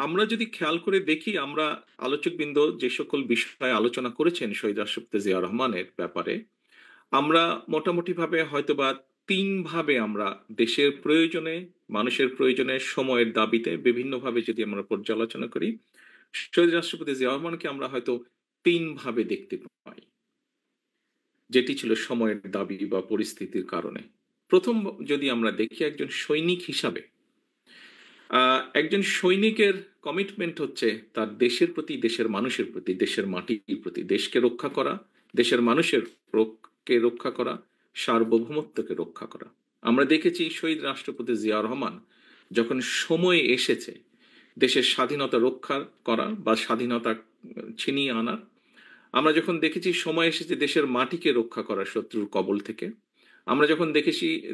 আমরা যদি খেয়াল করে দেখি, আমরা আলোচকবৃন্দ যে সকল বিষয়ে আলোচনা করেছেন শহীদ রাষ্ট্রপতি জিয়া রহমানের ব্যাপারে, আমরা মোটামুটিভাবে হয়তোবা ৩ ভাবে আমরা দেশের প্রয়োজনে, মানুষের প্রয়োজনে, সময়ের দাবিতে বিভিন্নভাবে যদি আমরা পর্যালোচনা করি, শহীদ রাষ্ট্রপতি জিয়া রহমানকে আমরা হয়তো ৩ ভাবে দেখতে পাই। যেটি ছিল সময়ের দাবি বা পরিস্থিতির কারণে। ১ম যদি আমরা দেখি একজন সৈনিক হিসাবে, একজন সৈনিকের কমিটমেন্ট হচ্ছে তার দেশের প্রতি, দেশের মানুষের প্রতি, দেশের মাটির প্রতি, দেশকে রক্ষা করা, দেশের মানুষের কে রক্ষা করা, সার্বভৌমত্বকে রক্ষা করা। আমরা দেখেছি শহীদ রাষ্ট্রপতি জিয়া রহমান যখন সময় এসেছে দেশের স্বাধীনতা রক্ষা করা বা স্বাধীনতা ছিনিয়ে আনার, আমরা যখন দেখেছি সময় এসেছে দেশের মাটিকে রক্ষা করা শত্রুর কবল থেকে, আমরা যখন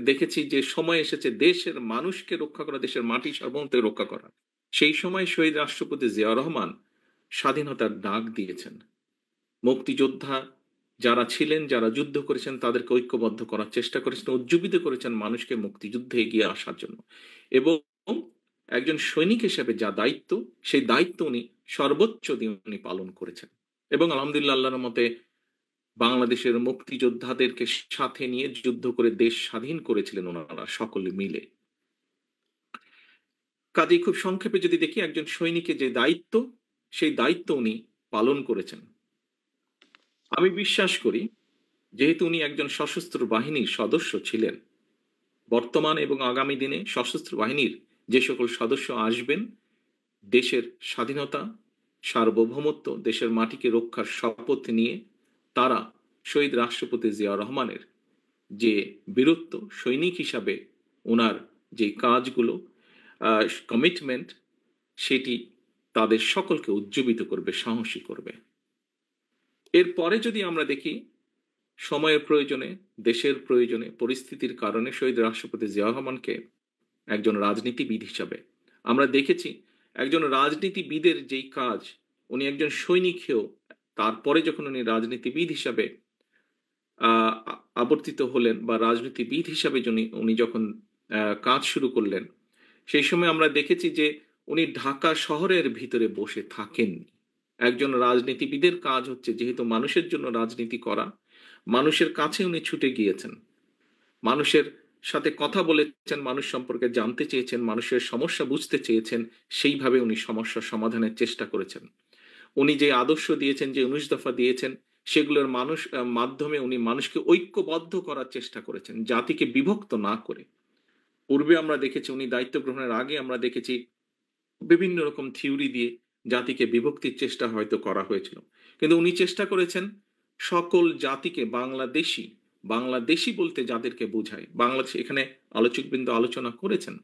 দেখেছি যে সময় এসেছে দেশের মানুষকে রক্ষা করা, দেশের মাটি সার্বভৌমত্বকে রক্ষা করা, সেই সময় শহীদ রাষ্ট্রপতি জিয়া রহমান স্বাধীনতার ডাক দিয়েছেন। মুক্তিযোদ্ধা যারা ছিলেন, যারা যুদ্ধ করেছেন, তাদেরকে ঐক্যবদ্ধ করার চেষ্টা করেছেন, উজ্জীবিত করেছেন মানুষকে মুক্তিযুদ্ধে এগিয়ে আসার জন্য। এবং একজন সৈনিক হিসেবে যা দায়িত্ব, সেই দায়িত্ব উনি সর্বোচ্চ দিয়ে উনি পালন করেছেন। এবং আলহামদুলিল্লাহ, আল্লাহর মতে বাংলাদেশের মুক্তিযোদ্ধাদেরকে সাথে নিয়ে যুদ্ধ করে দেশ স্বাধীন করেছিলেন ওনারা সকলে মিলে। কাজেই খুব সংক্ষেপে যদি দেখি, একজন সৈনিকের যে দায়িত্ব, সেই দায়িত্ব উনি পালন করেছেন। আমি বিশ্বাস করি, যেহেতু উনি একজন সশস্ত্র বাহিনীর সদস্য ছিলেন, বর্তমান এবং আগামী দিনে সশস্ত্র বাহিনীর যে সকল সদস্য আসবেন, দেশের স্বাধীনতা, সার্বভৌমত্ব, দেশের মাটিকে রক্ষার শপথ নিয়ে, তারা শহীদ রাষ্ট্রপতি জিয়া রহমানের যে বীরত্ব, সৈনিক হিসাবে ওনার যে কাজগুলো, কমিটমেন্ট, সেটি তাদের সকলকে উজ্জীবিত করবে, সাহসী করবে। এরপরে যদি আমরা দেখি, সময়ের প্রয়োজনে, দেশের প্রয়োজনে, পরিস্থিতির কারণে শহীদ রাষ্ট্রপতি জিয়া রহমানকে একজন রাজনীতিবিদ হিসাবে আমরা দেখেছি। একজন রাজনীতিবিদের যেই কাজ, উনি একজন সৈনিক হয়েও তারপরে যখন উনি রাজনীতিবিদ হিসাবে আবর্তিত হলেন বা রাজনীতিবিদ হিসাবে উনি যখন কাজ শুরু করলেন, সেই সময় আমরা দেখেছি যে উনি ঢাকা শহরের ভিতরে বসে থাকেননি। একজন রাজনীতিবিদের কাজ হচ্ছে যেহেতু মানুষের জন্য রাজনীতি করা, মানুষের কাছে উনি ছুটে গিয়েছেন, মানুষের সাথে কথা বলেছেন, মানুষ সম্পর্কে জানতে চেয়েছেন, মানুষের সমস্যা বুঝতে চেয়েছেন, সেইভাবে উনি সমস্যা সমাধানের চেষ্টা করেছেন। উনি যে আদর্শ দিয়েছেন, যে ১৯ দফা দিয়েছেন, সেগুলোর মাধ্যমে উনি মানুষকে ঐক্যবদ্ধ করার চেষ্টা করেছেন, জাতিকে বিভক্ত না করে। পূর্বে আমরা দেখেছি, উনি দায়িত্ব গ্রহণের আগে আমরা দেখেছি বিভিন্ন রকম থিওরি দিয়ে জাতিকে বিভক্তির চেষ্টা হয়তো করা হয়েছিল। কিন্তু উনি চেষ্টা করেছেন সকল জাতিকে বাংলাদেশী, বাংলাদেশী বলতে যাদেরকে বোঝায়, বাংলাদেশ এখানে আলোচকবৃন্দ আলোচনা করেছেন।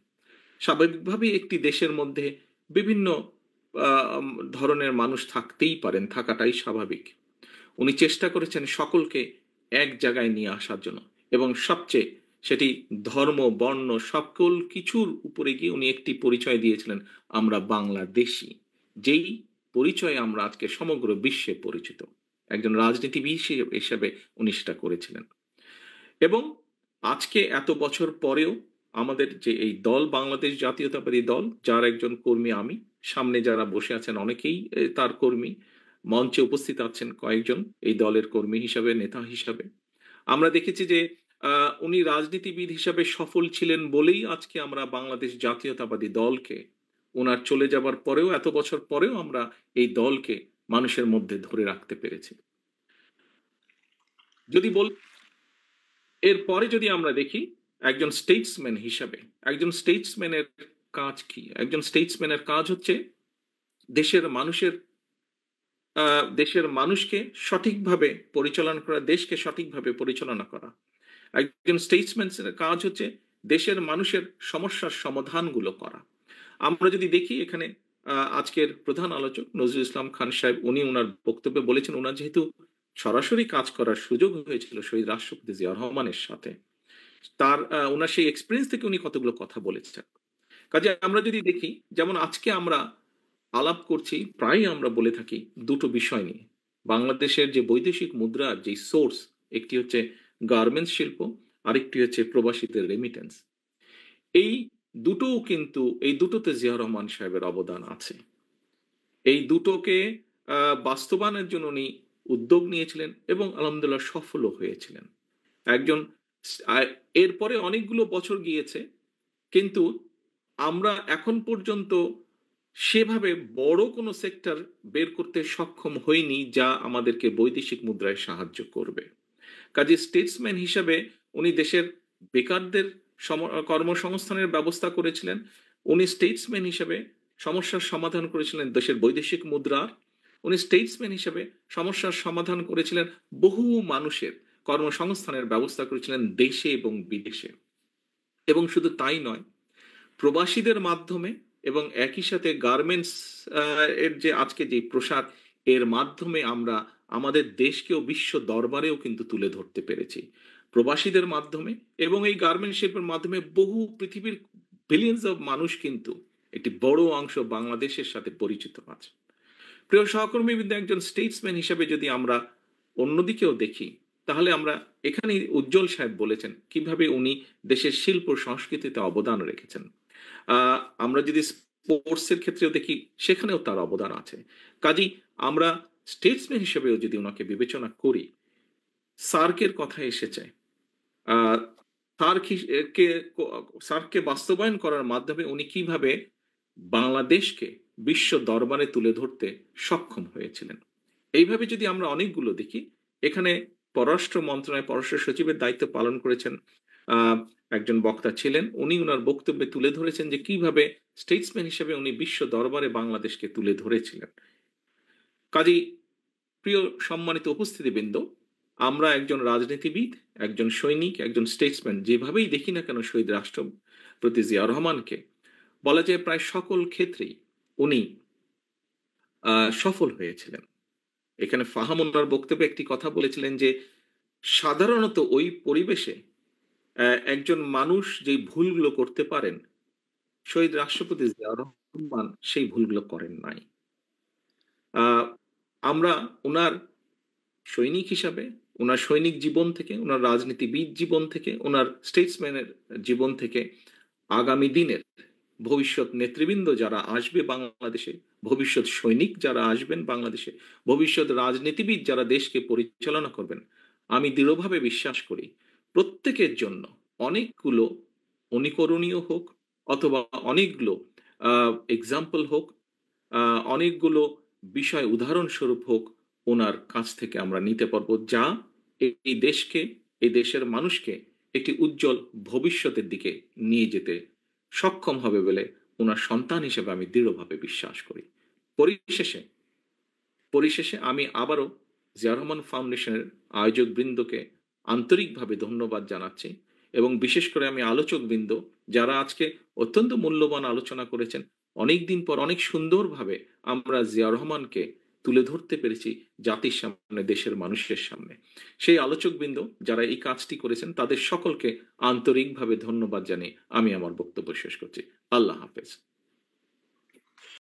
স্বাভাবিকভাবেই একটি দেশের মধ্যে বিভিন্ন ধরনের মানুষ থাকতেই পারেন, থাকাটাই স্বাভাবিক। উনি চেষ্টা করেছেন সকলকে এক জায়গায় নিয়ে আসার জন্য, এবং সবচেয়ে সেটি ধর্ম, বর্ণ সকল কিছুর উপরে গিয়ে উনি একটি পরিচয় দিয়েছিলেন, আমরা বাংলাদেশী, যেই পরিচয়ে আমরা আজকে সমগ্র বিশ্বে পরিচিত। একজন রাজনীতিবিদ হিসেবে উনি সেটা করেছিলেন। এবং আজকে এত বছর পরেও আমাদের যে এই দল, বাংলাদেশ জাতীয়তাবাদী দল, যার একজন কর্মী আমি, সামনে যারা বসে আছেন অনেকেই তার কর্মী, মঞ্চে উপস্থিত আছেন কয়েকজন এই দলের কর্মী হিসাবে, নেতা হিসাবে। আমরা দেখেছি যে উনি রাজনীতিবিদ হিসাবে সফল ছিলেন বলেই আজকে আমরা বাংলাদেশ জাতীয়তাবাদী দলকে, ওনার চলে যাবার পরেও, এত বছর পরেও আমরা এই দলকে মানুষের মধ্যে ধরে রাখতে পেরেছি। যদি বল এরপরে যদি আমরা দেখি, একজন স্টেটসম্যান হিসাবে, একজন স্টেটসম্যানের কাজ কি? একজন স্টেটসম্যানের কাজ হচ্ছে দেশের মানুষের দেশের মানুষকে সঠিকভাবে পরিচালনা করা, দেশকে সঠিকভাবে পরিচালনা করা। একজন স্টেটসম্যানের কাজ হচ্ছে দেশের মানুষের সমস্যার সমাধানগুলো করা। আমরা যদি দেখি এখানে, আজকের প্রধান আলোচক নজরুল ইসলাম খান সাহেব, উনি ওনার বক্তব্যে বলেছেন, ওনার যেহেতু সরাসরি কাজ করার সুযোগ হয়েছিল শহীদ রাষ্ট্রপতি জিয়া রহমানের সাথে, তার ওনার সেই এক্সপিরিয়েন্স থেকে উনি কতগুলো কথা বলেছেন। কাজে আমরা যদি দেখি, যেমন আজকে আমরা আলাপ করছি, প্রায়ই আমরা বলে থাকি দুটো বিষয় নিয়ে। বাংলাদেশের যে বৈদেশিক মুদ্রার যে সোর্স, একটি হচ্ছে গার্মেন্টস শিল্প, আরেকটি হচ্ছে প্রবাসীদের রেমিটেন্স। এই দুটোও কিন্তু এই দুটোতে জিয়াউর রহমান সাহেবের অবদান আছে। এই দুটোকে বাস্তবায়নের জন্য উনি উদ্যোগ নিয়েছিলেন এবং আলহামদুলিল্লাহ সফলও হয়েছিলেন। একজন এরপরে অনেকগুলো বছর গিয়েছে, কিন্তু আমরা এখন পর্যন্ত সেভাবে বড় কোনো সেক্টর বের করতে সক্ষম হইনি যা আমাদেরকে বৈদেশিক মুদ্রায় সাহায্য করবে। কাজে স্টেটসম্যান হিসাবে উনি দেশের বেকারদের কর্মসংস্থানের ব্যবস্থা করেছিলেন। উনি স্টেটসম্যান হিসাবে সমস্যার সমাধান করেছিলেন দেশের বৈদেশিক মুদ্রার। উনি স্টেটসম্যান হিসাবে সমস্যার সমাধান করেছিলেন বহু মানুষের কর্মসংস্থানের ব্যবস্থা করেছিলেন দেশে এবং বিদেশে। এবং শুধু তাই নয়, প্রবাসীদের মাধ্যমে এবং একই সাথে গার্মেন্টস এর যে আজকে যে প্রসার, এর মাধ্যমে আমরা আমাদের দেশকেও বিশ্ব দরবারেও কিন্তু তুলে ধরতে পেরেছি প্রবাসীদের মাধ্যমে। এবং এই গার্মেন্ট শিল্পের মাধ্যমে বহু পৃথিবীর বিলিয়ন্স অফ মানুষ কিন্তু একটি বড় অংশ বাংলাদেশের সাথে পরিচিত আছে। প্রিয় সহকর্মীবৃন্দ, একজন স্টেটসম্যান হিসেবে যদি আমরা অন্যদিকেও দেখি, তাহলে আমরা এখানে উজ্জ্বল সাহেব বলেছেন কিভাবে উনি দেশের শিল্প সংস্কৃতিতে অবদান রেখেছেন। আমরা যদি স্পোর্টসের ক্ষেত্রেও দেখি, সেখানেও তার অবদান আছে। কাজেই আমরা স্টেটসম্যান হিসেবেও যদি ওনাকে বিবেচনা করি, সার্কের কথা এসেছে, সার্ককে সার্ককে বাস্তবায়ন করার মাধ্যমে উনি কিভাবে বাংলাদেশকে বিশ্ব দরবারে তুলে ধরতে সক্ষম হয়েছিলেন। এইভাবে যদি আমরা অনেকগুলো দেখি, এখানে পররাষ্ট্র মন্ত্রণালয় পররাষ্ট্র সচিবের দায়িত্ব পালন করেছেন একজন বক্তা ছিলেন। উনি ওনার বক্তব্যে তুলে ধরেছেন যে কিভাবে স্টেটসম্যান হিসেবে উনি বিশ্ব দরবারে বাংলাদেশকে তুলে ধরেছিলেন। কাজেই প্রিয় সম্মানিত উপস্থিতিবৃন্দ, আমরা একজন রাজনীতিবিদ, একজন সৈনিক, একজন স্টেটসম্যান যেভাবেই দেখি না কেন শহীদ রাষ্ট্রপতি জিয়াউর রহমানকে, বলা যায় প্রায় সকল ক্ষেত্রেই উনি সফল হয়েছিলেন। এখানে ফাহাম ওনার বক্তব্যে একটি কথা বলেছিলেন যে সাধারণত ওই পরিবেশে একজন মানুষ যেই ভুলগুলো করতে পারেন, শহীদ রাষ্ট্রপতি জিয়াউর রহমান সেই ভুলগুলো করেন নাই। আমরা ওনার সৈনিক হিসাবে, ওনার সৈনিক জীবন থেকে, ওনার রাজনীতিবিদ জীবন থেকে, ওনার স্টেটসম্যানের জীবন থেকে আগামী দিনের ভবিষ্যৎ নেতৃবৃন্দ যারা আসবে বাংলাদেশে, ভবিষ্যৎ সৈনিক যারা আসবেন বাংলাদেশে, ভবিষ্যৎ রাজনীতিবিদ যারা দেশকে পরিচালনা করবেন, আমি দৃঢ়ভাবে বিশ্বাস করি প্রত্যেকের জন্য অনেকগুলো অনুকরণীয় হোক অথবা অনেকগুলো এক্সাম্পল হোক, অনেকগুলো বিষয় উদাহরণস্বরূপ হোক, ওনার কাছ থেকে আমরা নিতে পারবো, যা এই দেশকে, এই দেশের মানুষকে একটি উজ্জ্বল ভবিষ্যতের দিকে নিয়ে যেতে সক্ষম হবে বলে ওনার সন্তান হিসেবে আমি দৃঢ়ভাবে বিশ্বাস করি। পরিশেষে পরিশেষে আমি আবারও জিয়াউর রহমান ফাউন্ডেশনের আয়োজক বৃন্দকে আন্তরিকভাবে ধন্যবাদ জানাচ্ছি, এবং বিশেষ করে আমি আলোচক বৃন্দ যারা আজকে অত্যন্ত মূল্যবান আলোচনা করেছেন। অনেকদিন পর অনেক সুন্দরভাবে আমরা জিয়াউর রহমানকে তুলে ধরতে পেরেছি জাতির সামনে, দেশের মানুষের সামনে। সেই আলোচক বৃন্দ যারা এই কাজটি করেছেন তাদের সকলকে আন্তরিকভাবে ধন্যবাদ জানিয়ে আমি আমার বক্তব্য শেষ করছি। আল্লাহ হাফেজ।